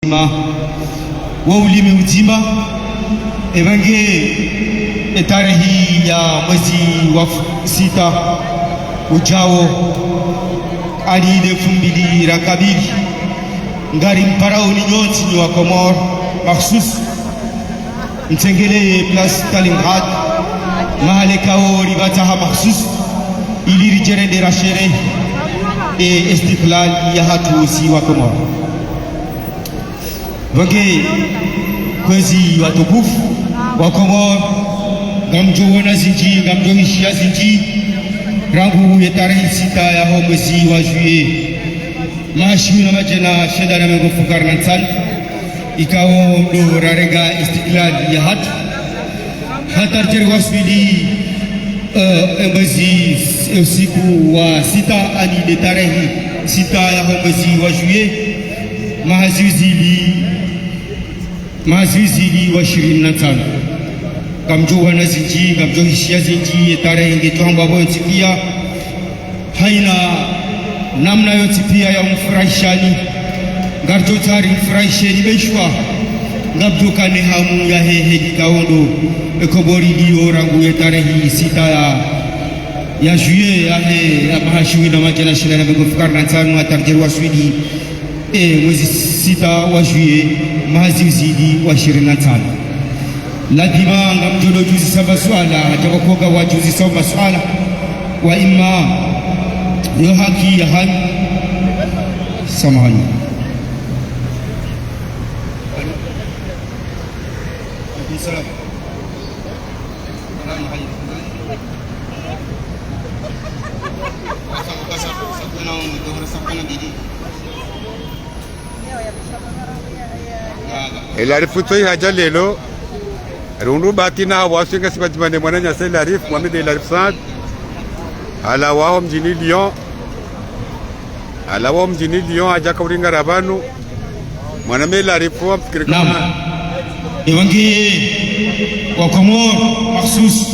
wa ulimi uzima evange tarehe ya mwezi wa 6 ujao ali 2022 ngari mparaoni nyonsi ni wa Komor mahsus mtengele place Stalingrad mahale kao ribataha mahsus ili rijerende rashere e istiklal ya hatu si wa Komor Wage kwezi watukufu wa Komor gamjo wana zinji gamjo ishia zinji rangu ya tarehe 6 ya mwezi wa juillet mashi na majana sheda na mengo fukar nansan ikao do rarega istiklal ya hata terwaswili mwezi usiku wa 6 ani de tarehe 6 ya mwezi wa juillet maziwizili wa 25 kamjo wana zinji kamjo hishia zinji tarehe ngetwamba boyo tipia haina namna yote pia ya mfurahishani ngarjo tari mfurahisheni beshwa ngabjo kane hamu ya hehe kaondo ekobori dio rangu ya tarehe 6 ya juillet ya mahashui na majana shina na mengofukar na tanu atarjerwa swidi mwezi 6 wa juillet maziwizili wa 25 lazima ngamjodo juzi saba swala atakokoga wa juzi saba swala wa imma yo haki ya haki samahani Elarifu haja lelo rundu batina wasinga sibatimane mwana nyasa Elarif Mohamed Elarif Saad ala wao mjini Lyon aja kauringa rabanu mwana Elarif wa mfikirikana ewangi wa Komor mahsus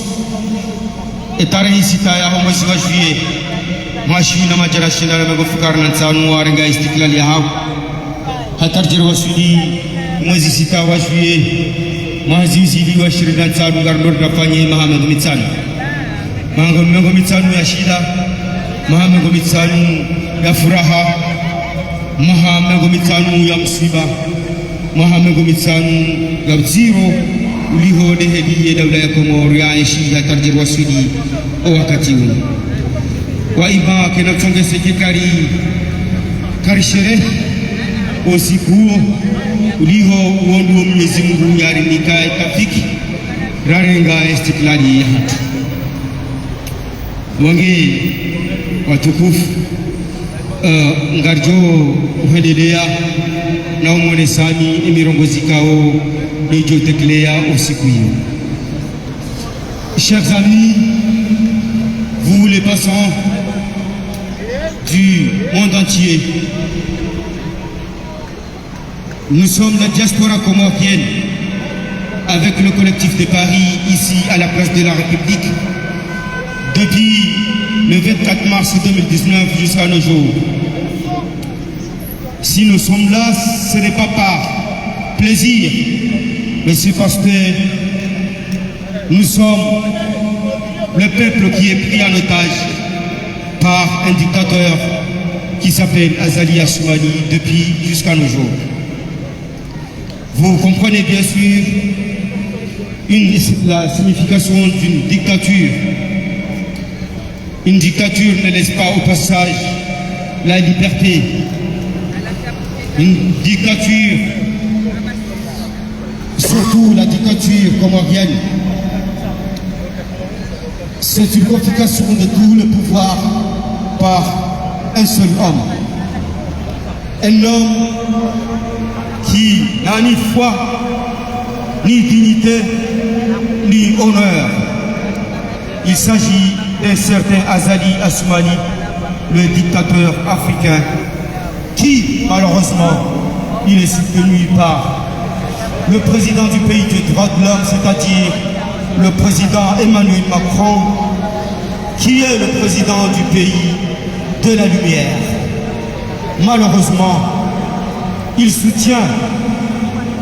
tarehe 6 ya mwezi wa juillet mashi na majara shina na mengofukar na tsanu warenga istiklal ya hapo hatarjir wasuli mwezi 6 wa juillet maziwizili wa 25 ngarlor nafanye Mohamed Mitsanu Mango Mitsanu ya shida Mohamed Mitsanu ya furaha Mohamed Mitsanu ya msiba Mohamed Mitsanu ya zero uliho dehedi dawla ya Komor ya ishi hatarjir wasuli wakati huu wa iba kena chongese kari sherehe usiku huo uliho uondu Mwenyezi Mungu yarimika tafiki rarenga istiklali ya hatu wange watukufu ngarjo uhendelea na umone sami imirongozi kao nejo teklea usiku hiyo. Chers amis, vous les passants du monde entier, nous sommes la diaspora comorienne avec le collectif de Paris ici à la place de la République depuis le 24 mars 2019 jusqu'à nos jours. Si nous sommes là, ce n'est pas par plaisir, mais c'est parce que nous sommes le peuple qui est pris en otage par un dictateur qui s'appelle Azali Assoumani depuis jusqu'à nos jours. Vous comprenez bien sûr la signification d'une dictature. Une dictature ne laisse pas au passage la liberté. Une dictature, surtout la dictature comorienne, c'est une confiscation de tout le pouvoir par un seul homme. Un homme qui n'a ni foi, ni dignité, ni honneur. Il s'agit d'un certain Azali Assoumani, le dictateur africain, qui, malheureusement, il est soutenu par le président du pays des droits de l'homme, c'est-à-dire le président Emmanuel Macron, qui est le président du pays de la lumière. Malheureusement, il soutient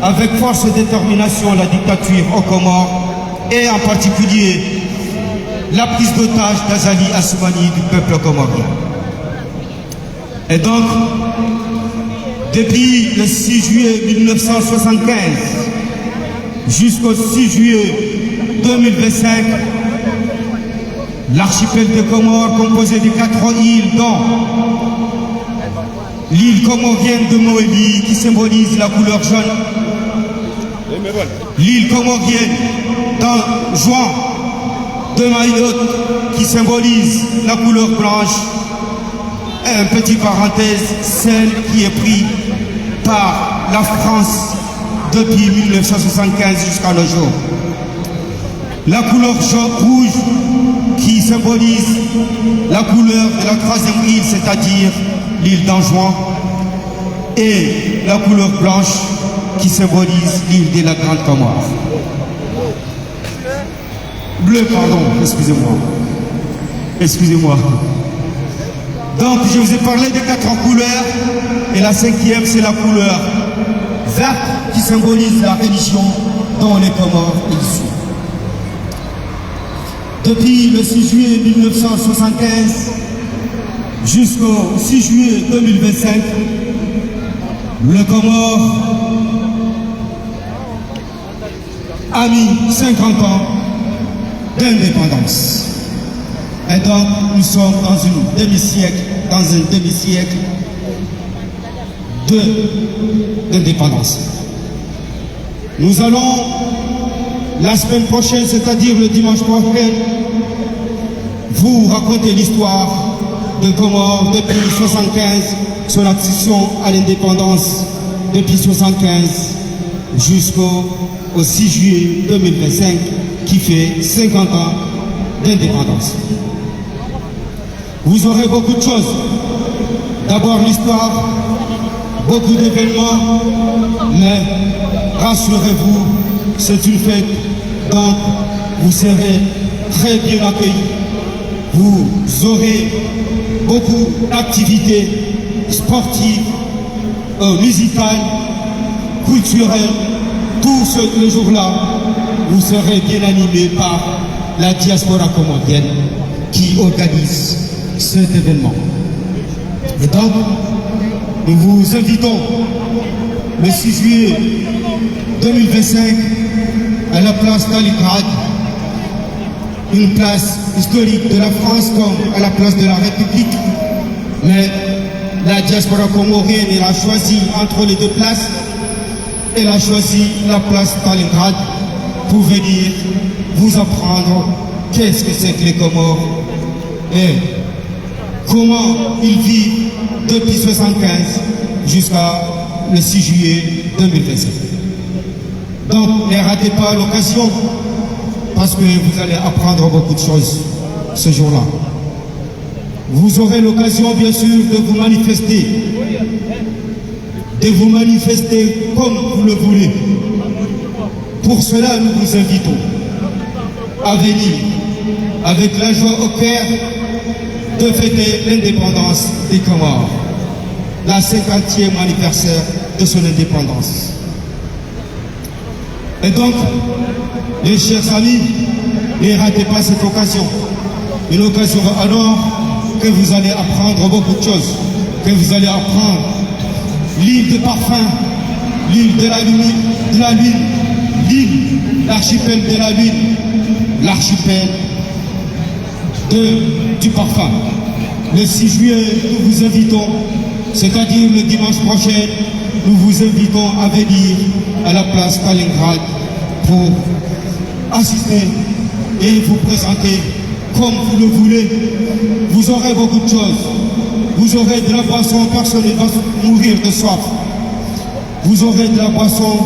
avec force et détermination la dictature aux Comores et en particulier la prise d'otage d'Azali Assoumani du peuple comorien. Et donc, depuis le 6 juillet 1975 jusqu'au 6 juillet 2025, l'archipel des Comores, composé de 4 îles, dont l'île comorienne de Moélie, qui symbolise la couleur jaune, l'île comorienne d'un Juan de Mayotte, qui symbolise la couleur blanche, et un petit parenthèse, celle qui est prise par la France depuis 1975 jusqu'à nos jours. La couleur rouge qui symbolise la couleur de la 3e île, c'est-à-dire l'île d'Anjouan, et la couleur blanche qui symbolise l'île de la Grande Comore. Bleu, pardon, excusez-moi. Excusez-moi. Donc, je vous ai parlé de 4 couleurs, et la 5e, c'est la couleur verte qui symbolise la religion dont les Comores sont issus. Depuis le 6 juillet 1975 jusqu'au 6 juillet 2025, le Comore a mis 50 ans d'indépendance. Et donc, nous sommes dans un demi-siècle d'indépendance. Nous allons, la semaine prochaine, c'est-à-dire le dimanche prochain, vous raconter l'histoire de Comores depuis 1975, son accession à l'indépendance depuis 1975 jusqu'au 6 juillet 2025, qui fait 50 ans d'indépendance. Vous aurez beaucoup de choses. D'abord l'histoire, beaucoup d'événements, mais rassurez-vous, c'est une fête, donc vous serez très bien accueillis. Vous aurez beaucoup d'activités sportives, musicales, culturelles. Tout ce jour-là, vous serez bien animés par la diaspora comorienne qui organise cet événement. Et donc, nous vous invitons le 6 juillet 2025 à la place Stalingrad, une place historique de la France comme à la place de la République. Mais la diaspora comorienne, elle a choisi entre les deux places, elle a choisi la place Stalingrad pour venir vous apprendre qu'est-ce que c'est que les Comores et comment ils vivent depuis 1975 jusqu'à le 6 juillet 2025. Donc, ne ratez pas l'occasion parce que vous allez apprendre beaucoup de choses ce jour-là. Vous aurez l'occasion, bien sûr, de vous manifester comme vous le voulez. Pour cela, nous vous invitons à venir avec la joie au cœur de fêter l'indépendance des Comores, la 50e anniversaire de son indépendance. Et donc, les chers amis, ne ratez pas cette occasion. Une occasion alors que vous allez apprendre beaucoup de choses, que vous allez apprendre l'île de parfum, l'île de la lune, l'île, l'archipel de la lune, l'archipel du parfum. Le 6 juillet, nous vous invitons, c'est-à-dire le dimanche prochain, nous vous invitons à venir à la place Stalingrad pour assister et vous présenter comme vous le voulez. Vous aurez beaucoup de choses. Vous aurez de la boisson, personne ne va mourir de soif. Vous aurez de la boisson,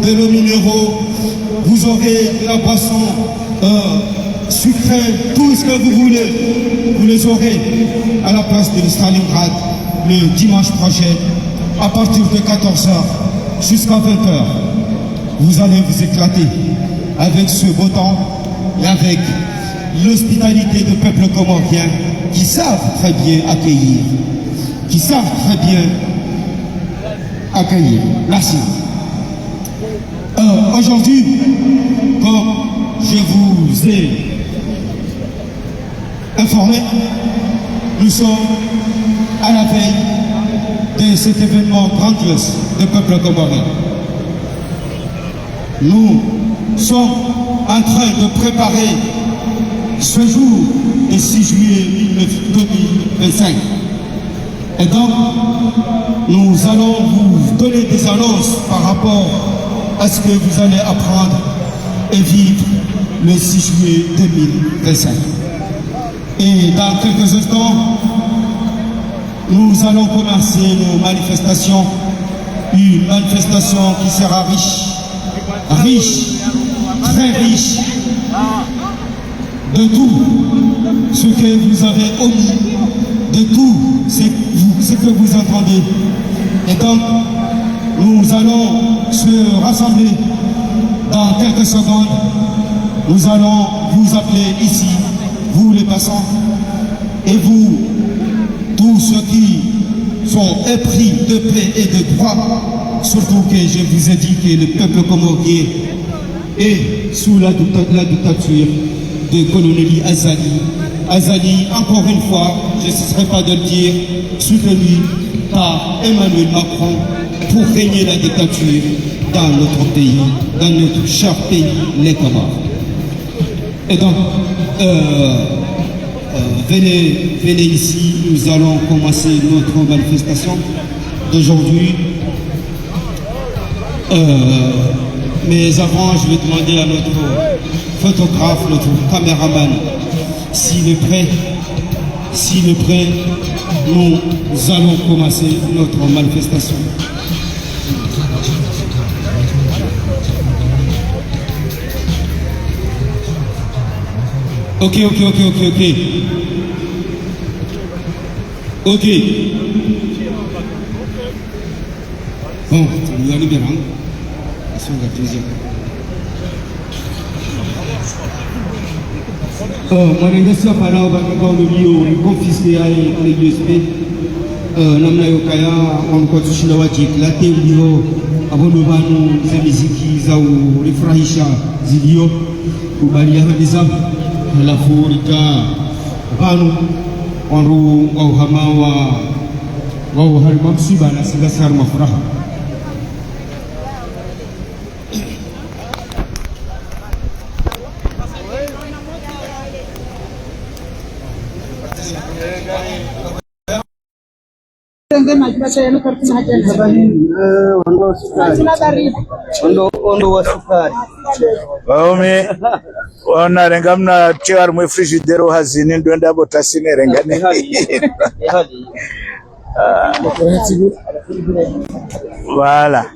de l'eau minéraux, vous aurez de la boisson sucrée, tout ce que vous voulez, vous les aurez à la place de Stalingrad le dimanche prochain à partir de 14h jusqu'à 20h. Vous allez vous éclater avec ce beau temps et avec l'hospitalité de peuples comoriens qui savent très bien accueillir, qui savent très bien accueillir. Merci. Aujourd'hui, comme je vous ai informé, nous sommes à la veille de cet événement grandiose du peuple comorien. Nous sommes en train de préparer ce jour du 6 juillet 2025. Et donc, nous allons vous donner des annonces par rapport à ce que vous allez apprendre et vivre le 6 juillet 2025. Et dans quelques instants, nous allons commencer nos manifestations. Une manifestation qui sera riche, très riche, de tout ce que vous avez omis, de tout ce que vous entendez. Et donc, nous allons se rassembler dans quelques secondes. Nous allons vous appeler ici, vous les passants, et vous, tous ceux qui sont épris de paix et de droit, surtout que je vous ai dit que le peuple comorien est sous la dictature de colonel Azali. Azali, encore une fois, je ne cesserai pas de le dire, soutenu par Emmanuel Macron pour régner la dictature dans notre pays, dans notre cher pays, les Comores. Et donc, venez ici, nous allons commencer notre manifestation d'aujourd'hui. Mais avant, je vais demander à notre photographe, notre caméraman, s'il est prêt. S'il est prêt, nous allons commencer notre manifestation. Ok. Bon, nous allons bien. Mwanengesia panao bakao ndio confisqué à l'USP namna yokaya wamkotushinda wajikla ndio abono banu za muziki za urifurahisha zilio kubalia hadiza halafu rika banu wanru au hamawa wao harima msiba na singasar mafuraha. Waome wanarenga mna tiwari mwe frigidero hazini ndoenda botasine rengane wala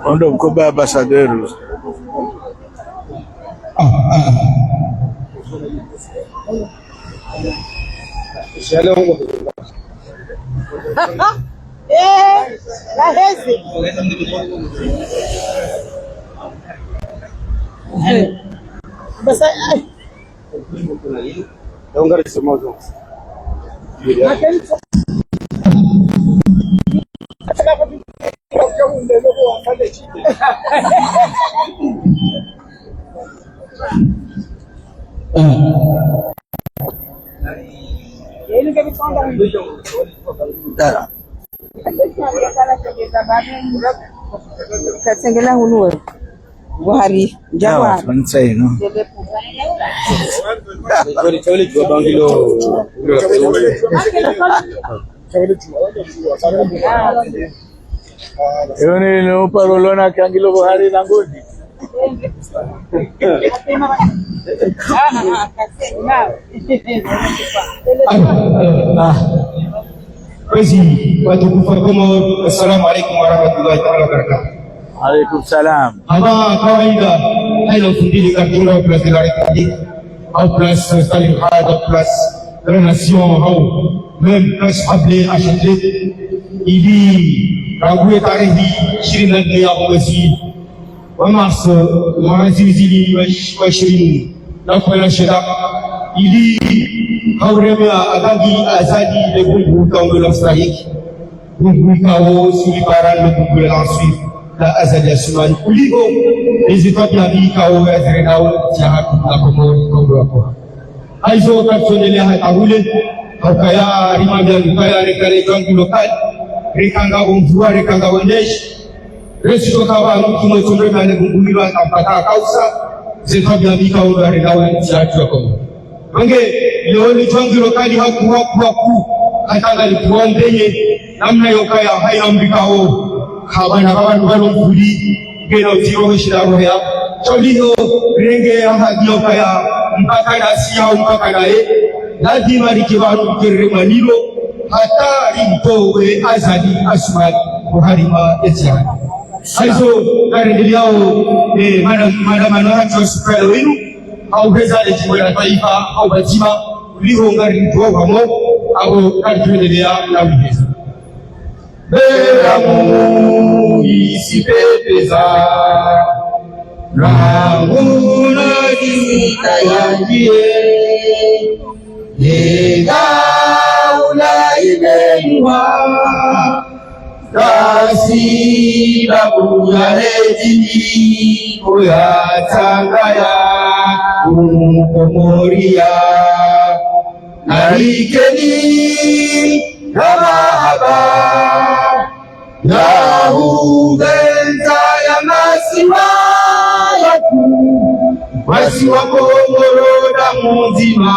ondo mkoba ambassadeur Kasengela hunu Buhari Jawad Mansai no Chole kwa bangilo Yoni no parolona kangilo Buhari nangoni Président, assalamu alaikum warahmatullahi wabarakatuh. Alaikum salam. Avant kawaida hayo fundili katika place de la République, en place Stalingrad, en place de la nation, même ashabe ashate ili rangue tarehe 24 ya mwezi wa Mars mwezi wa 20 na kwa shida ili hauremea adagi azadi le bungu tango la stahiki bungu kao suli paran le bungu la ensuite la azadi asumani kuliko les étapes ya vie kao azrenao jahatu la komori tango hapo aizo katonelea hatahule hakaya rimambia lukaya rekale tangu lokali rekanga umvua rekanga wendeshi resito kawa mtu mwetonde mane bungu hilo atampata kausa zétapes ya vie kao azrenao jahatu la komori Mange leo ni tangu lokali haku katanga lipuandenye namna yokaya haina mbikao kabana babantu balomvuli gena utiro shiraro ya choliho renge ya hadi yokaya mpaka nasiya mpaka nae lazima likibaru kiremanilo hata limtowe azali asmali kuharima etiani aizo karendeliao maandamano hacho sukala wenu au heza ejimbo la taifa au batima uliho ngari mtuwa hamo au karituendelea na wiheza Beramu isipepeza Ranguna kisita yanjie Yega ulaimenuwa Kasi babuya lejini Oya tangaya Umukomoria Narikeni Namahaba Yahubenza ya masiwa yaku Wasi wako moroda muzima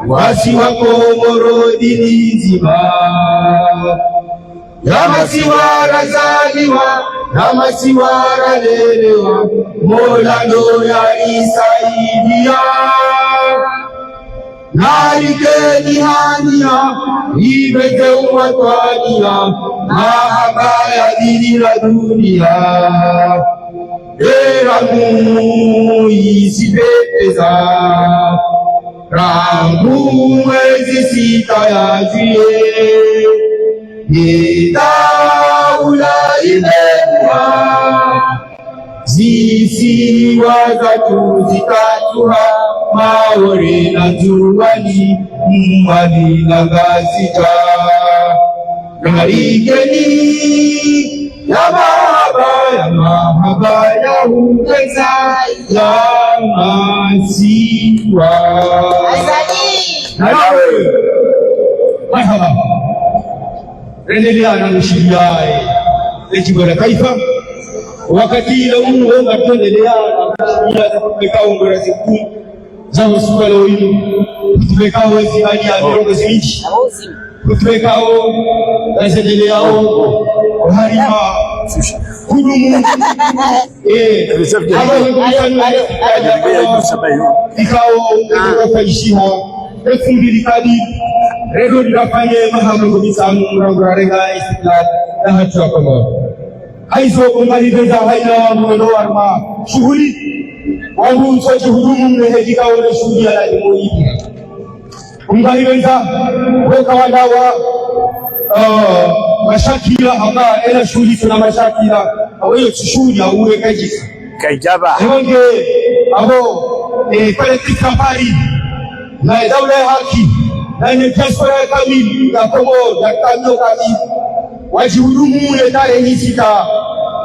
Wasi wako morodi nzima Yamasiwara zaliwa Yamasiwara lelewa Molando ya isaidia Narikeni hania Ibeke umatwania Mahabaya dini la dunia Eramu isipepeza Rangu mwezi sita ya juye Yetaula imewa Zisi wazatu zikatuha Maore na juwani Mwani na gazita Narikeni Ya mahaba ya uweza Ya masiwa Nawe Mahaba Rendelea na mshidiae Ejimbo la taifa wakati ila uonga tuendelea na kumekao ngorezi kuu za hospitali hili tumekao wezi hadi ya mirongo zinchi tumekao rezendeleo harima kudumu ikao kufaishiwa 2000 kadi redo ndafanye mahamu kumisamu mrangura renga istiklal na hatua kama aizo kumalizeza haina mwono arma shughuli wangu msoji hudumu mnehejika wale shughuli ya lajimu hivi kumalizeza weka wadawa mashakila hama ena shughuli tuna mashakila aweyo shughuli ya uwe kajika Kaijaba Ewange abo kolektif kampari na daula ya haki na ni diaspora kamili ya Kongo ya kamio kamili wajihudumu le tarehe sita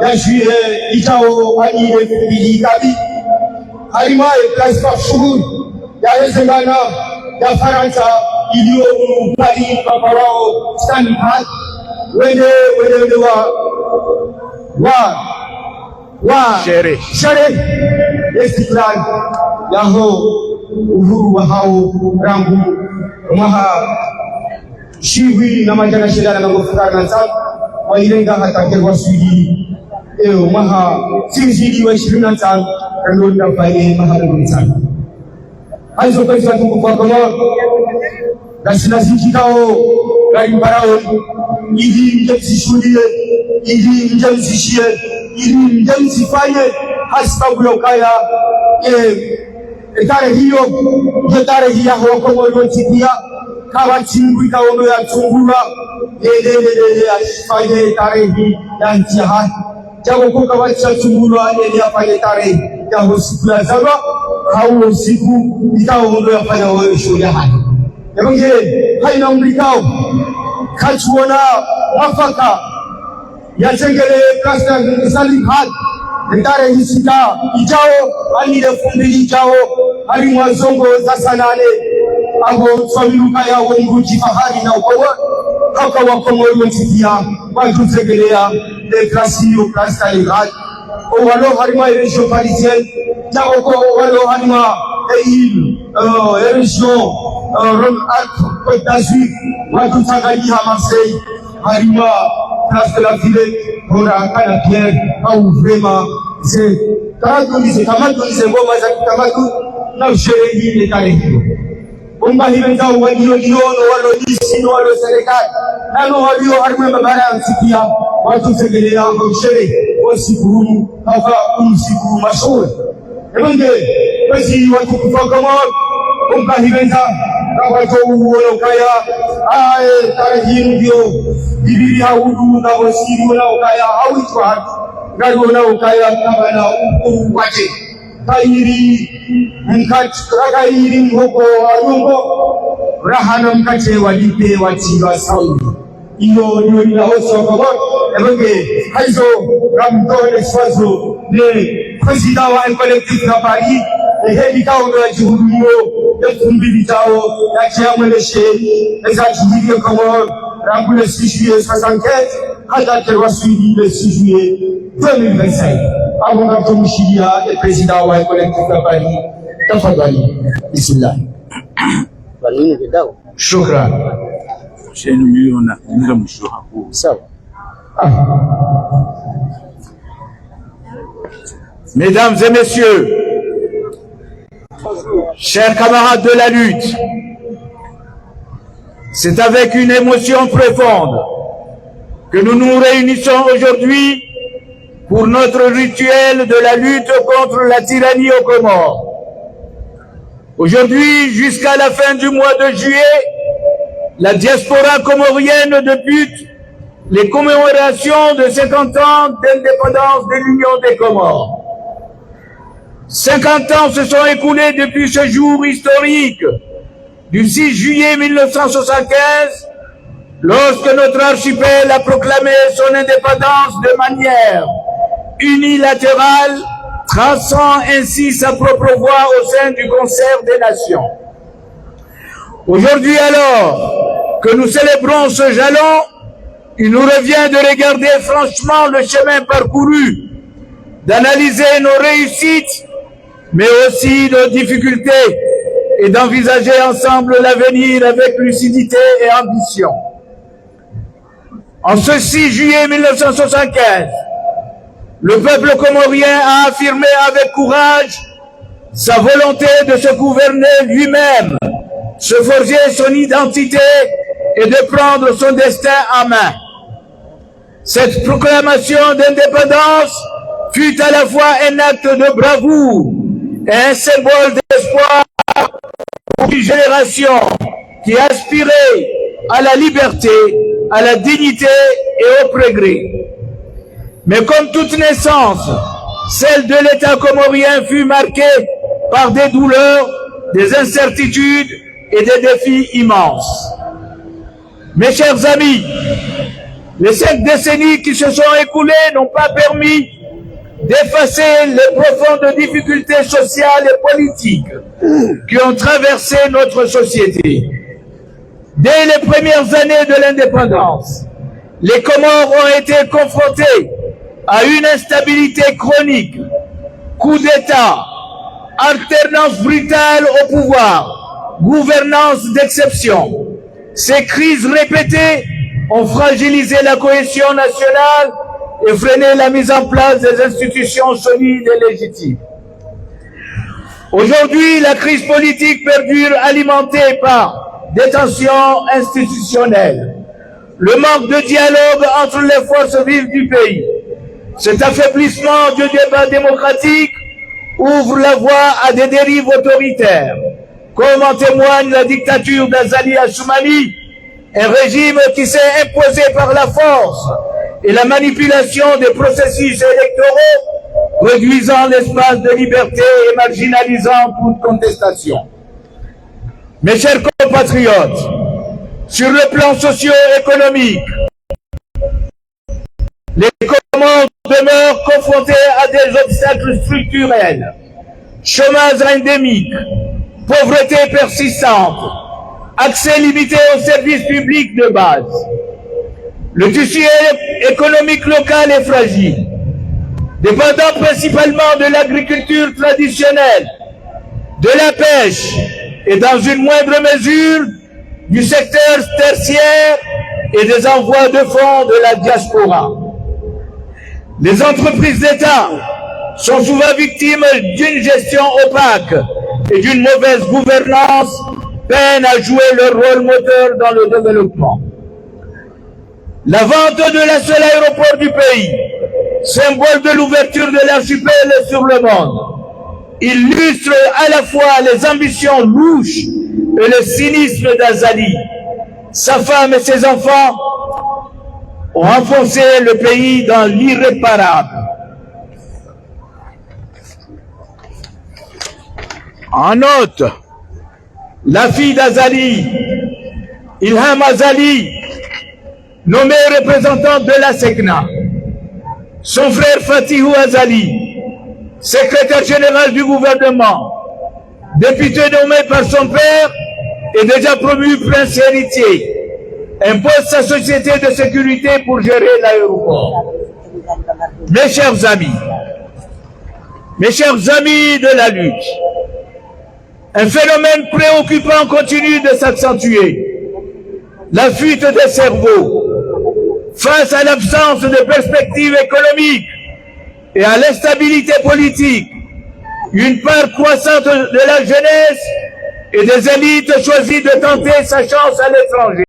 ya juillet itao anile kubili kabi halimaye kaispa shughuli ya wezengana ya Faransa iliyo Paris paparao Stanford wende wa shere istiklal yaho uhuru wa hao rangu maha shiwi na majana shida na ngofukara na sabu wa ilenga hata kerwa swidi maha simzidi wa 25 kando ndafanye maha ngomitsana aizo pesa tungu kwa kama na zinjikao gari mbarao ili mjemsishulie ili mjemsishie ili mjemsifanye hasibabu ya ukaya tarehe hiyo ndio tarehe ya Kongo iliyotibia kawachingwi kaondo ya chungula yelelelele ashifanye tarehi ya ntihani jago ko kawacha chungula yele afanye tarehi ya usiku ya zaba au usiku ikaondo yafanya wewe shughuli hadi yabonge haina umlikao kachuona mafaka ya chengele kasta salim had ndare hisika ijao anile fumbili ijao ali mwazongo za sanane abo twamiruka ya wonguji fahari na ukowa haka wakomoro ntikia wajutegelea de klasio kasta had o walo harima region parisienne jago ko walo harima region Côte d'Azur wajutangali ha Marseille harima place de la Villette, on a un pierre, ou vraiment, c'est Tamadou, ngoma za Tamadou, na usherehekea ile tarehe. Umba hivenza wajio walo disi walo serikali, nano walio harumwe mabara msikia, watu segelea kwa usherehe, wasikuru, hapa usikuru mashuhuri. Ebonge, basi watu kutoka mwa, umba hivenza, na watu uonokaya, tarehe ndio, ibiri haudu na wasiri na ukaya hauitwa hatu ngalo na ukaya kama na ukuru wache kairi mkati kairi mhoko warungo rahana mkate walipe wachiwa saudi iyo ndio linahosa kwa ebonge haizo ramtone swazo ne president wa collectif na Paris hedi kaondo ya juhudio ya kumbili tao ya chiamwele sheri eza juhudio kama le 6 juillet 75, quand elle va suivi le 6 juillet 2025. Avant d'Abdoumichilia, le président wa collectif de Paris, tafadhali. Bismillah. Shukran. Mesdames et messieurs, chers camarades de la lutte, c'est avec une émotion profonde que nous nous réunissons aujourd'hui pour notre rituel de la lutte contre la tyrannie aux Comores. Aujourd'hui, jusqu'à la fin du mois de juillet, la diaspora comorienne débute les commémorations de 50 ans d'indépendance de l'Union des Comores. 50 ans se sont écoulés depuis ce jour historique du 6 juillet 1975, lorsque notre archipel a proclamé son indépendance de manière unilatérale, traçant ainsi sa propre voie au sein du concert des nations. Aujourd'hui alors que nous célébrons ce jalon, il nous revient de regarder franchement le chemin parcouru, d'analyser nos réussites, mais aussi nos difficultés, et d'envisager ensemble l'avenir avec lucidité et ambition. En ce 6 juillet 1975, le peuple comorien a affirmé avec courage sa volonté de se gouverner lui-même, se forger son identité et de prendre son destin en main. Cette proclamation d'indépendance fut à la fois un acte de bravoure et un symbole d'espoir pour une génération qui aspirait à la liberté, à la dignité et au progrès. Mais comme toute naissance, celle de l'État comorien fut marquée par des douleurs, des incertitudes et des défis immenses. Mes chers amis, les 5 décennies qui se sont écoulées n'ont pas permis d'effacer les profondes difficultés sociales et politiques qui ont traversé notre société. Dès les premières années de l'indépendance, les Comores ont été confrontés à une instabilité chronique, coup d'État, alternance brutale au pouvoir, gouvernance d'exception. Ces crises répétées ont fragilisé la cohésion nationale et freiné la mise en place des institutions solides et légitimes. Aujourd'hui, la crise politique perdure, alimentée par des tensions institutionnelles, le manque de dialogue entre les forces vives du pays. Cet affaiblissement du débat démocratique ouvre la voie à des dérives autoritaires. comme en témoigne la dictature d'Azali Assoumani, un régime qui s'est imposé par la force et la manipulation des processus électoraux, réduisant l'espace de liberté et marginalisant toute contestation. Mes chers compatriotes, sur le plan socio-économique, les Comores demeurent confrontés à des obstacles structurels, chômage endémique, pauvreté persistante, accès limité aux services publics de base. Le tissu économique local est fragile, dépendant principalement de l'agriculture traditionnelle, de la pêche et dans une moindre mesure du secteur tertiaire et des envois de fonds de la diaspora. Les entreprises d'État sont souvent victimes d'une gestion opaque et d'une mauvaise gouvernance, peinent à jouer leur rôle moteur dans le développement. La vente de la seule aéroport du pays, symbole de l'ouverture de l'archipel sur le monde, illustre à la fois les ambitions louches et le cynisme d'Azali. Sa femme et ses enfants ont enfoncé le pays dans l'irréparable. En note, la fille d'Azali, Ilham Azali, nommée représentante de la SECNA, son frère Fatihou Azali, secrétaire général du gouvernement, député nommé par son père et déjà promu prince héritier, impose sa société de sécurité pour gérer l'aéroport. Mes chers amis de la lutte, un phénomène préoccupant continue de s'accentuer. La fuite des cerveaux. Face à l'absence de perspectives économiques et à l'instabilité politique, une part croissante de la jeunesse et des élites choisit de tenter sa chance à l'étranger.